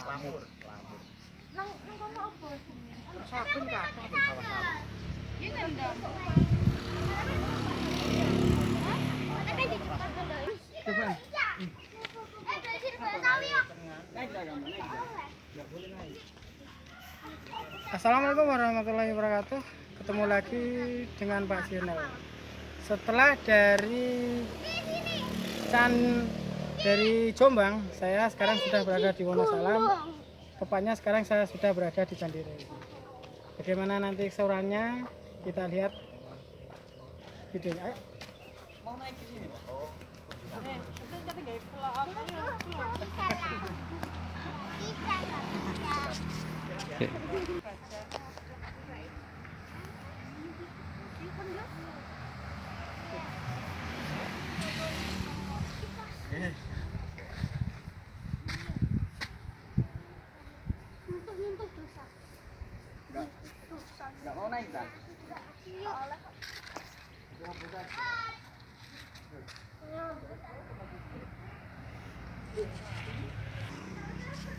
Lamur. Nang kono apa? Sabun kathah di sawah-sawah. Iki ngendang. Ada di depan dulu. Coba. Assalamualaikum warahmatullahi wabarakatuh. Ketemu lagi dengan Pak Sionel. Setelah dari Jombang, saya sekarang sudah berada di Wonosalam. Tepatnya sekarang saya sudah berada di Candi Reli. Bagaimana nanti keseruannya kita lihat videonya. Ayo. Mau naik ke sini, Pak? Enggak mau naik, Bang?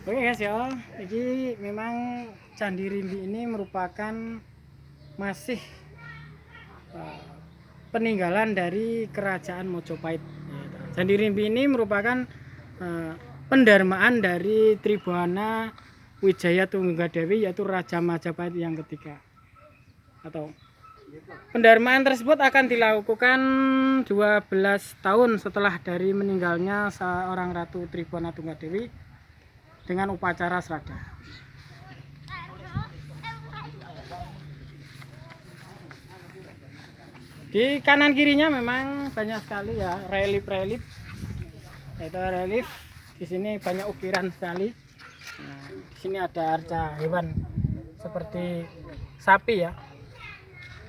Oke guys ya, ini memang Candi Rimbi ini merupakan masih peninggalan dari Kerajaan Mojopahit. Candi Rimbi ini merupakan pendarmaan dari Tribhuwana Wijaya Tunggadewi, yaitu Raja Majapahit yang ketiga. Atau pendarmaan tersebut akan dilakukan 12 tahun setelah dari meninggalnya seorang Ratu Tribhuwana Tunggadewi dengan upacara sraddha. Di kanan kirinya memang banyak sekali ya relief-relief. Yaitu relief. Di sini banyak ukiran sekali. Nah, di sini ada arca hewan seperti sapi ya.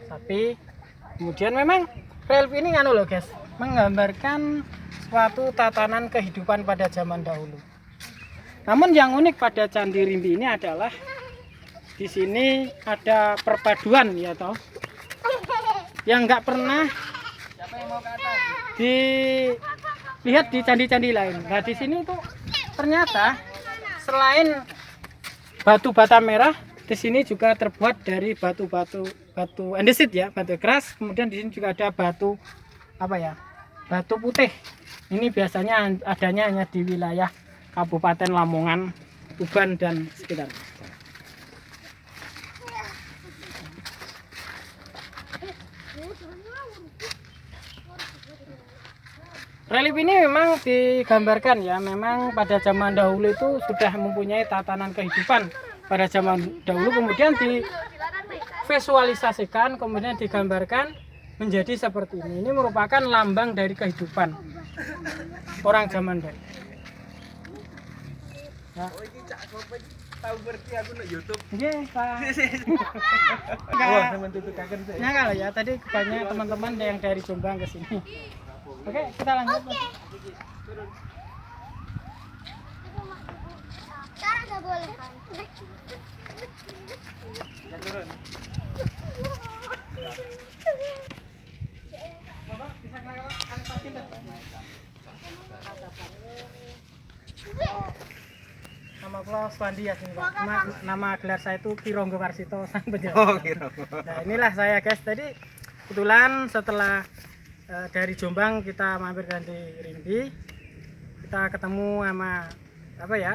Sapi. Kemudian memang relief ini anu loh guys, menggambarkan suatu tatanan kehidupan pada zaman dahulu. Namun yang unik pada Candi Rimbi ini adalah di sini ada perpaduan ya toh, yang nggak pernah dilihat di candi-candi lain. Nah di sini tuh ternyata selain batu bata merah, di sini juga terbuat dari batu andesit ya, batu keras. Kemudian di sini juga ada batu apa ya, batu putih. Ini biasanya adanya hanya di wilayah Kabupaten Lamongan, Tuban dan sekitar. Relief ini memang digambarkan ya, memang pada zaman dahulu itu sudah mempunyai tatanan kehidupan pada zaman dahulu, kemudian divisualisasikan, kemudian digambarkan menjadi seperti ini. Ini merupakan lambang dari kehidupan orang zaman dahulu. Ya. Tahu berarti aku di YouTube. Nggih, Pak. Wah, teman tutukaken saya. Nah, kalau ya tadi banyak teman-teman yang dari Jombang ke sini. Oke, kita lanjut. Sekarang nggak boleh kan? Turun. Bapak bisa angkatin dah. Nama kula Swandi ya sini, Pak. Nama gelar saya itu Kironggo Warsito sang penjaga. Oh, Kironggo. Nah, inilah saya guys. Tadi kebetulan setelah dari Jombang kita mampir ke Candi Rimbi. Kita ketemu sama apa ya?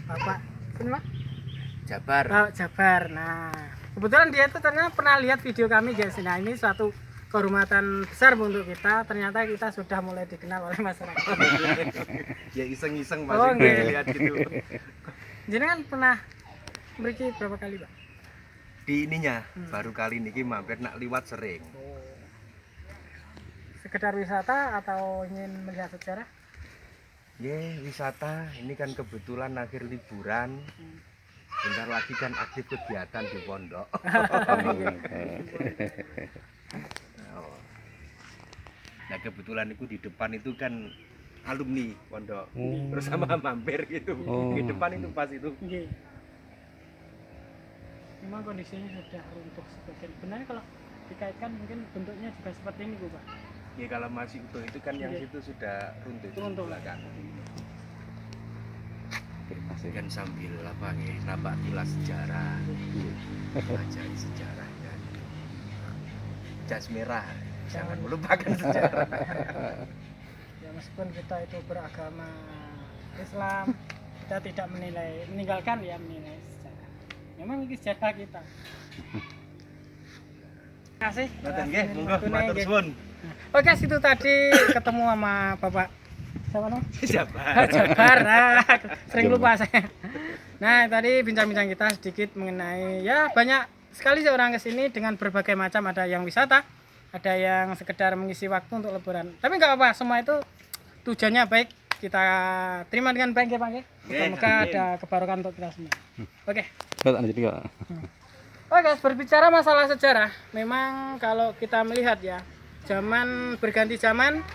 Bapak sini, Pak. Jabar. Oh, Jabar. Nah, kebetulan dia itu ternyata pernah lihat video kami guys. Nah, ini suatu kehormatan besar untuk kita. Ternyata kita sudah mulai dikenal oleh masyarakat. Ya iseng-iseng Oh, masih nggih. lihat gitu. Jenengan pernah mriki berapa kali, Pak? Di ininya baru kali niki mampir nak liwat sering. Sekedar wisata atau ingin melihat sejarah? Ye, wisata ini kan kebetulan akhir liburan. Bentar lagi kan aktif kegiatan di pondok. Nah kebetulan itu di depan itu kan alumni pondok, terus sama mampir gitu. Di depan itu pas itu. Nggih. Memang kondisinya sudah runtuh sebagian. Sebenarnya kalau dikaitkan mungkin bentuknya juga seperti ini, Bu, Pak. Ya kalau masih utuh itu kan yang Iya. situ sudah runtuh di Runtuh. belakang. Asik. kan sambil apa ya, nambah kilas sejarah, pelajari sejarah dan jas merah, jangan melupakan sejarah. Ya meskipun kita itu beragama Islam, kita tidak meninggalkan ya menilai sejarah. Memang ini sejarah kita. Terima kasih. Ngoten nggih, monggo matur suwun. Oke, itu tadi ketemu sama Bapak siapa namanya? Jabar. Jabar. Nah, sering lupa saya. Nah, tadi bincang-bincang kita sedikit mengenai ya banyak sekali orang ke sini dengan berbagai macam, ada yang wisata, ada yang sekedar mengisi waktu untuk liburan. Tapi nggak apa, semua itu tujuannya baik. Kita terima dengan baik ya Pak. Semoga ada kebarokan untuk kita semua. Oke. Oke guys, berbicara masalah sejarah, memang kalau kita melihat ya, zaman berganti zaman,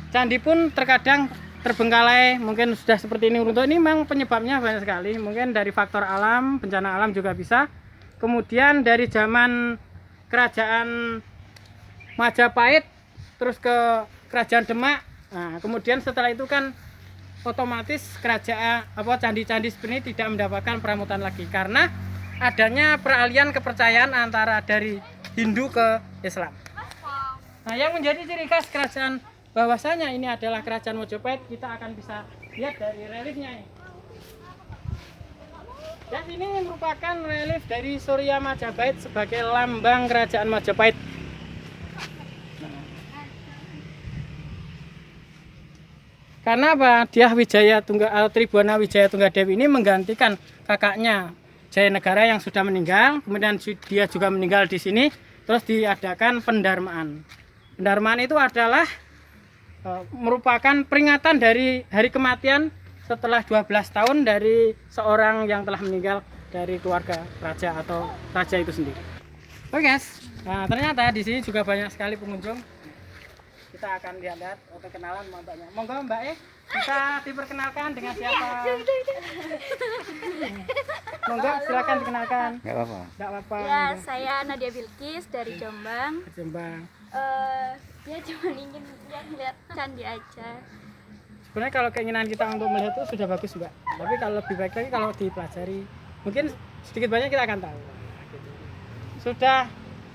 candi pun terkadang terbengkalai, mungkin sudah seperti ini runtuh. Ini memang penyebabnya banyak sekali, mungkin dari faktor alam, bencana alam juga bisa. Kemudian dari zaman kerajaan Majapahit, terus ke kerajaan Demak. Nah, kemudian setelah itu kan otomatis kerajaan candi-candi seperti ini tidak mendapatkan peramutan lagi karena adanya peralihan kepercayaan antara dari Hindu ke Islam. Nah, yang menjadi ciri khas kerajaan bahwasanya ini adalah kerajaan Majapahit, kita akan bisa lihat dari reliefnya ini. Dan ini merupakan relief dari Surya Majapahit sebagai lambang kerajaan Majapahit. Karena apa? Dyah Wijaya Tribhuwana Wijaya Tunggadewi ini menggantikan kakaknya Jayanegara yang sudah meninggal, kemudian dia juga meninggal di sini, terus diadakan pendarmaan. Pendarmaan itu adalah merupakan peringatan dari hari kematian setelah 12 tahun dari seorang yang telah meninggal dari keluarga raja atau raja itu sendiri. Oke guys, nah ternyata di sini juga banyak sekali pengunjung. Kita akan lihat atau kenalan sama mbaknya. Monggo Mbak bisa diperkenalkan dengan siapa? Monggo silakan dikenalkan. Enggak apa-apa. Enggak apa-apa. Ya, saya Nadia Bilkis dari Jombang. Jombang. Ya cuma ingin lihat candi aja. Sebenarnya kalau keinginan kita untuk melihat itu sudah bagus Mbak. Tapi kalau lebih baik lagi kalau dipelajari, mungkin sedikit banyak kita akan tahu. Sudah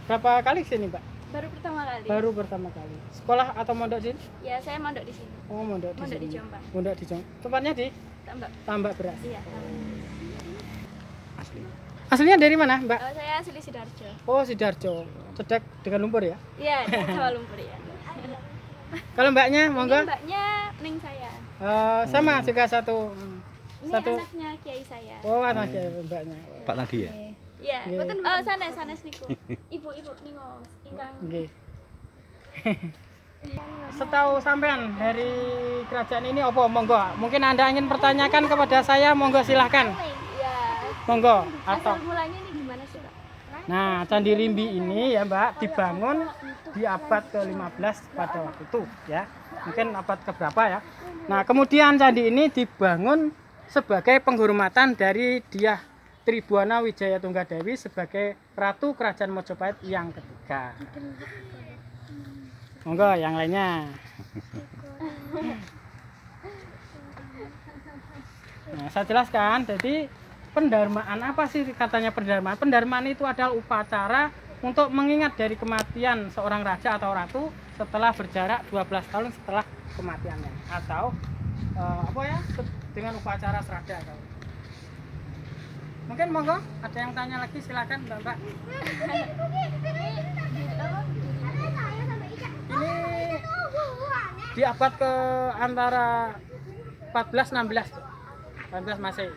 berapa kali kesini Mbak? Baru pertama kali. Baru pertama kali. Sekolah atau mondok sini? Ya, saya mondok di sini. Oh, mondok di Mondok sini. di Jombang. Mondok di Jombang. Tempatnya di Tambak. Tambak Beras. Iya, Tambak. Asli. Aslinya dari mana, Mbak? Saya asli Sidoarjo. Oh, Sidoarjo. Cedek dengan lumpur ya? Iya, di Jawa Lumpur ya. Kalau Mbaknya, monggo. Ini mbaknya Neng saya. Sama juga satu. Ini Satu. anaknya kiai saya. Oh, anaknya Mbaknya. Pak tadi ya? Iya, Iya. oh sanes niku. Ibu ningo ingkang. Nggih. Setahu sampean dari kerajaan ini apa monggo? Mungkin Anda ingin pertanyakan kepada saya, monggo silahkan. Iya. Monggo Asal atau mulanya ini gimana sih, Pak? Nah, Candi Rimbi ini ya Mbak dibangun di abad ke-15 pada waktu itu ya. Mungkin abad keberapa ya. Nah, kemudian candi ini dibangun sebagai penghormatan dari Dyah Tribhuwana Wijaya Tunggadewi sebagai Ratu Kerajaan Majapahit yang ketiga. Monggo yang lainnya. Nah, saya jelaskan. Jadi pendarmaan apa sih katanya pendarmaan? Pendarmaan itu adalah upacara untuk mengingat dari kematian seorang raja atau ratu setelah berjarak 12 tahun setelah kematiannya, atau apa ya, dengan upacara serada. Mungkin monggo ada yang tanya lagi, silakan Mbak. Ini di abad ke antara 14-16 Masehi.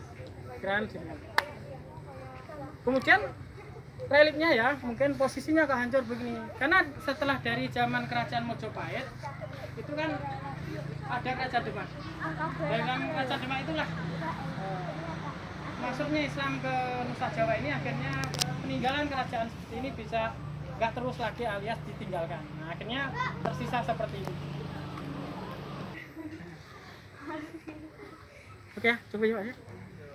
Kemudian reliefnya ya, mungkin posisinya kok hancur begini. Karena setelah dari zaman kerajaan Majapahit itu kan ada kerajaan Demak. Dalam kerajaan Demak itulah masuknya Islam ke Nusa Jawa ini, akhirnya peninggalan kerajaan seperti ini bisa nggak terus lagi alias ditinggalkan. Nah, akhirnya tersisa seperti ini. Oke, coba ya.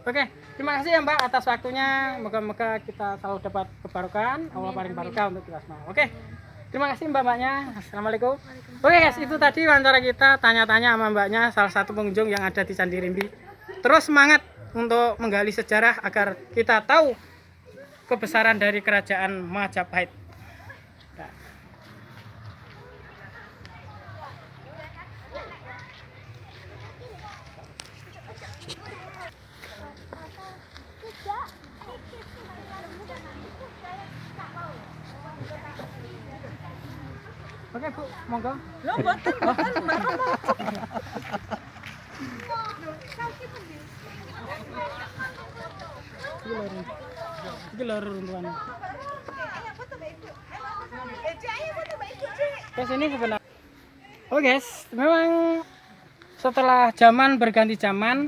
Oke, terima kasih ya Mbak atas waktunya. Moga-moga kita selalu dapat kebarokan, Allah paling barokah untuk kita semua. Oke, terima kasih Mbak-mbaknya. Assalamualaikum. Oke guys, itu tadi wawancara kita tanya-tanya sama Mbaknya, salah satu pengunjung yang ada di Candi Rimbi. terus semangat untuk menggali sejarah agar kita tahu kebesaran dari kerajaan Majapahit. Nah. Oke Bu, monggo. Lo mboten Iki lho runtuhan. Guys, ini sebenarnya. Oh guys, memang setelah zaman berganti zaman,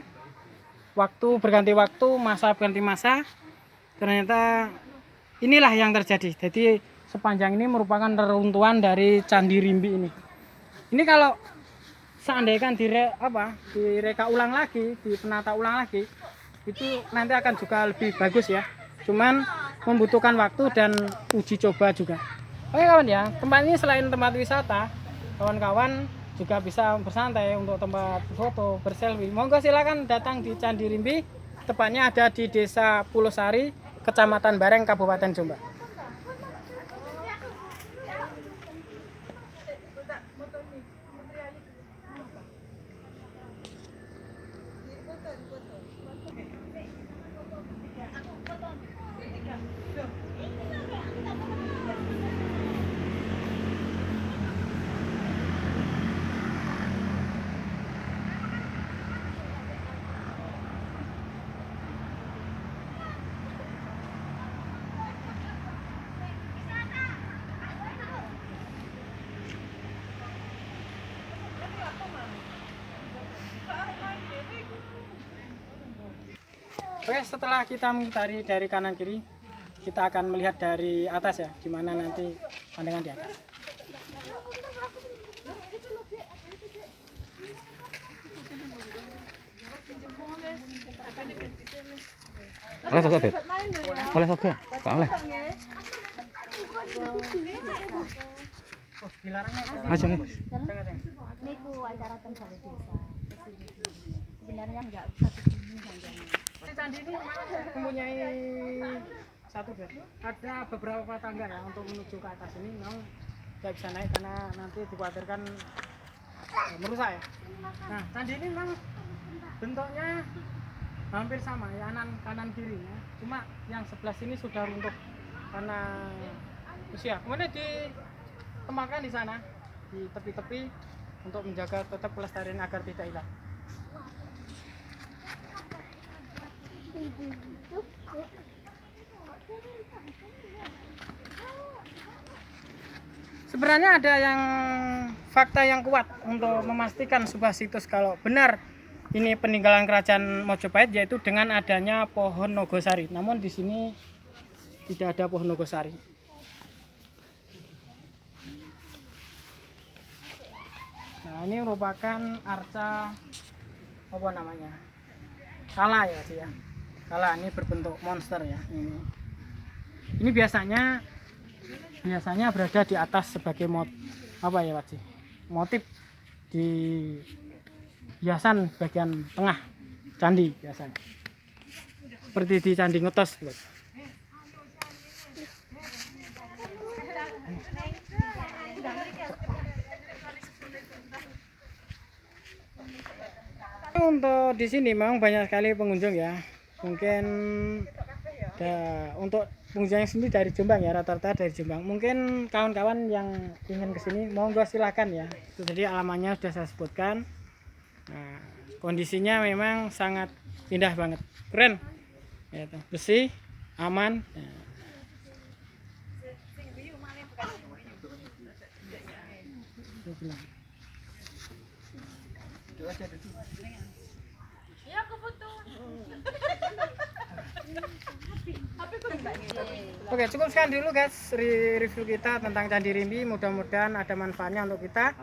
waktu berganti waktu, masa berganti masa, ternyata inilah yang terjadi. Jadi sepanjang ini merupakan reruntuhan dari Candi Rimbi ini. Ini kalau seandainya direka ulang lagi, dipenata ulang lagi, itu nanti akan juga lebih bagus ya. Cuman membutuhkan waktu dan uji coba juga. Oke kawan ya, tempat ini selain tempat wisata, kawan-kawan juga bisa bersantai untuk tempat foto, berselfie. Monggo silakan datang di Candi Rimbi. Tepatnya ada di Desa Pulosari, Kecamatan Bareng, Kabupaten Jombang. Oke, setelah kita mengitari dari kanan kiri, kita akan melihat dari atas ya, gimana nanti pandangan di atas. Oleh soga, Beb. Oleh soga. Gak oleh. Aja nih. Niku acara tentang desa. Sebenarnya enggak satu ini saja. Si candi ini mempunyai ada beberapa tangga ya untuk menuju ke atas ini. Memang tidak bisa naik karena nanti dikhawatirkan merusak ya. Nah, candi ini memang bentuknya hampir sama ya, kanan kirinya. Cuma yang sebelah sini sudah runtuh karena usia. Kemudian ditempatkan di sana di tepi-tepi untuk menjaga tetap kelestarian agar tidak hilang. Sebenarnya ada fakta yang kuat untuk memastikan sebuah situs kalau benar ini peninggalan kerajaan Majapahit, yaitu dengan adanya pohon Nogosari. Namun di sini tidak ada pohon Nogosari. Nah, ini merupakan arca apa namanya? Kala ya dia. Kala ini berbentuk monster ya. Ini biasanya berada di atas sebagai motif di hiasan bagian tengah candi biasanya. Seperti di Candi Ngetos. Untuk di sini memang banyak sekali pengunjung ya. Mungkin untuk pengunjung yang sini dari Jombang ya, rata-rata dari Jombang. Mungkin kawan-kawan yang ingin kesini monggo silakan ya. Itu tadi alamannya sudah saya sebutkan. Nah, kondisinya memang sangat indah banget, keren, ya, bersih, aman. Nah. Oke, cukup sekian dulu guys review kita tentang Candi Rimbi. Mudah-mudahan ada manfaatnya untuk kita.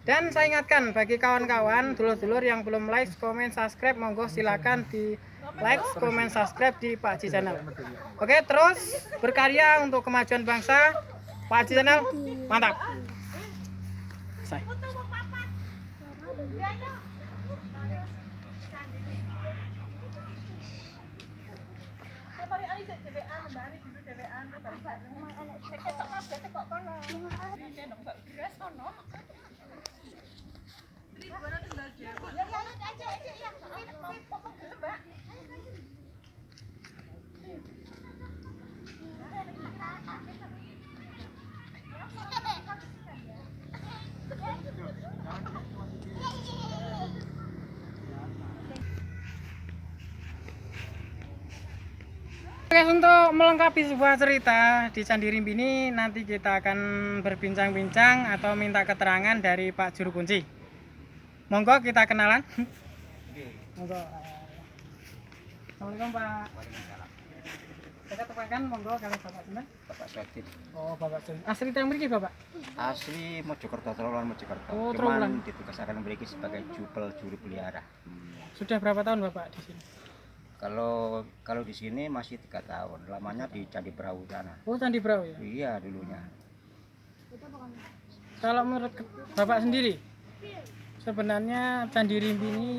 Dan saya ingatkan bagi kawan-kawan dulur-dulur yang belum like, comment, subscribe, monggo silakan di like, comment, subscribe di Pak Haji Channel. Oke, terus berkarya untuk kemajuan bangsa. Pak Haji Channel, mantap. Selesai. Oke, untuk melengkapi sebuah cerita di Candi Rimbi ini nanti kita akan berbincang-bincang atau minta keterangan dari Pak Juru Kunci. Monggo kita kenalan. Monggo. Assalamualaikum Pak. Saya tepakan monggo kalian Bapak sinten? Bapak Swadin. Oh, Bapak Swadin. Asli teng mriki Bapak? Asli Mojokerto, Trowulan Mojokerto. Oh, Cuman Trowulan. ditugaskan mriki sebagai juru pelihara. Sudah berapa tahun Bapak di sini? Kalau di sini masih 3 tahun. Lamanya di Candi Brahu sana. Oh, Candi Brahu ya. Iya dulunya. Kalau menurut Bapak sendiri, sebenarnya Candi Rimbi ini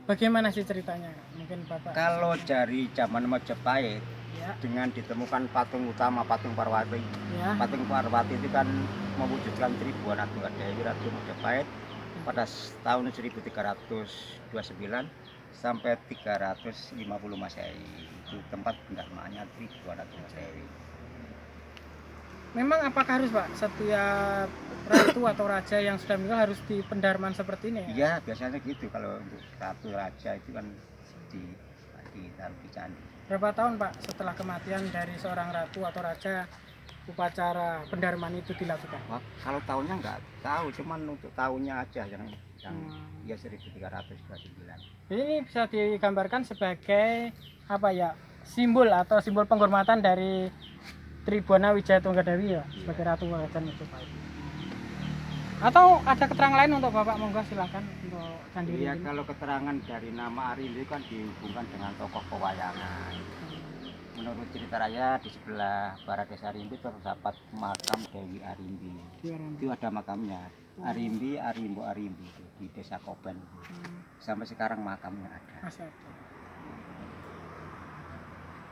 bagaimana sih ceritanya? Mungkin Bapak. Kalau dari zaman Majapahit Ya, dengan ditemukan patung utama, patung Parwati. ya. Patung Parwati itu kan mewujudkan Tribuana Dewi Ratu Majapahit pada tahun 1329 sampai 350 Masehi. Itu tempat pendarmaannya Tribuana Dewi. Memang apakah harus Pak setiap ratu atau raja yang sudah meninggal harus di pendarman seperti ini ya? Iya, biasanya gitu kalau untuk ratu raja itu kan ditaruh di candi. Berapa tahun Pak setelah kematian dari seorang ratu atau raja upacara pendarman itu dilakukan? Wah, kalau tahunnya nggak tahu, cuman untuk tahunnya aja yang Hmm. ya 1329. Ini bisa digambarkan sebagai apa ya? Simbol atau simbol penghormatan dari Tribuana Wijaya Tunggadewi ya, sebagai Ratu Kerajaan Majapahit. Atau ada keterangan lain untuk Bapak, monggo silakan untuk Candi Iya, Rimbi. kalau keterangan dari nama Arimbi kan dihubungkan dengan tokoh pewayangan. Menurut cerita raya di sebelah barat desa Arimbi terdapat makam Dewi Arimbi. Itu ada makamnya. Arimbi, Arimbo, Arimbi itu di desa Koben. Sampai sekarang makamnya ada. Masih ada.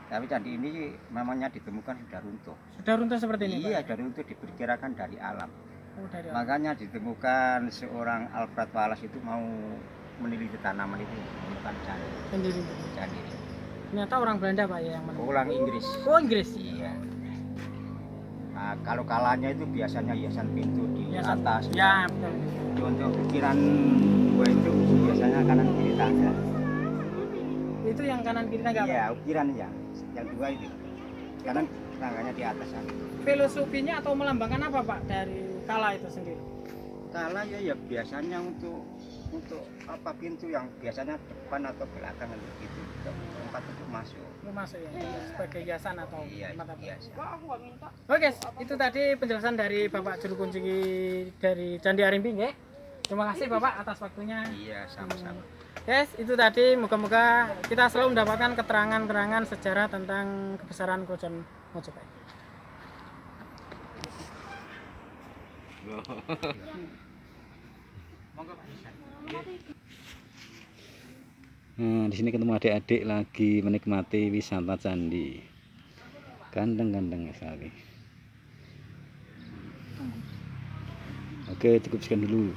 Tapi candi ini memangnya ditemukan sudah runtuh. Sudah runtuh seperti ini Iya, Pak? dari runtuh diperkirakan dari alam. Oh, dari awal. Makanya ditemukan seorang Alfred Wallace itu mau meneliti tanaman itu menemukan Candi Rimbi. candi ini. Ternyata orang Belanda Pak ya yang menemukan. Orang Inggris. Oh, Inggris. Iya. Nah, kalau kalanya itu biasanya hiasan pintu di Hiasan. atas. Ya, betul. Untuk ukiran gua itu biasanya kanan kiri tangga. Itu yang kanan kiri tangga Pak? Iya, ukiran ya. Yang dua itu. Kanan tangganya di atas sana. Filosofinya atau melambangkan apa Pak dari kala itu sendiri? Kala ya biasanya untuk apa pintu yang biasanya depan atau belakang gitu. Tempat untuk masuk. Itu masuk ya, sebagai hiasan atau Iya, tempat apa? biasa. Oke, guys, itu tadi penjelasan dari Bapak Juru Kunci dari Candi Arimbi, nggih. Terima kasih Bapak atas waktunya. Iya, sama-sama. Guys, itu tadi moga-moga kita selalu mendapatkan keterangan-keterangan sejarah tentang kebesaran Kerajaan Majapahit. Nah, di sini ketemu adik-adik lagi menikmati wisata candi. Ganteng-ganteng sekali. Oke, cukup sekian dulu.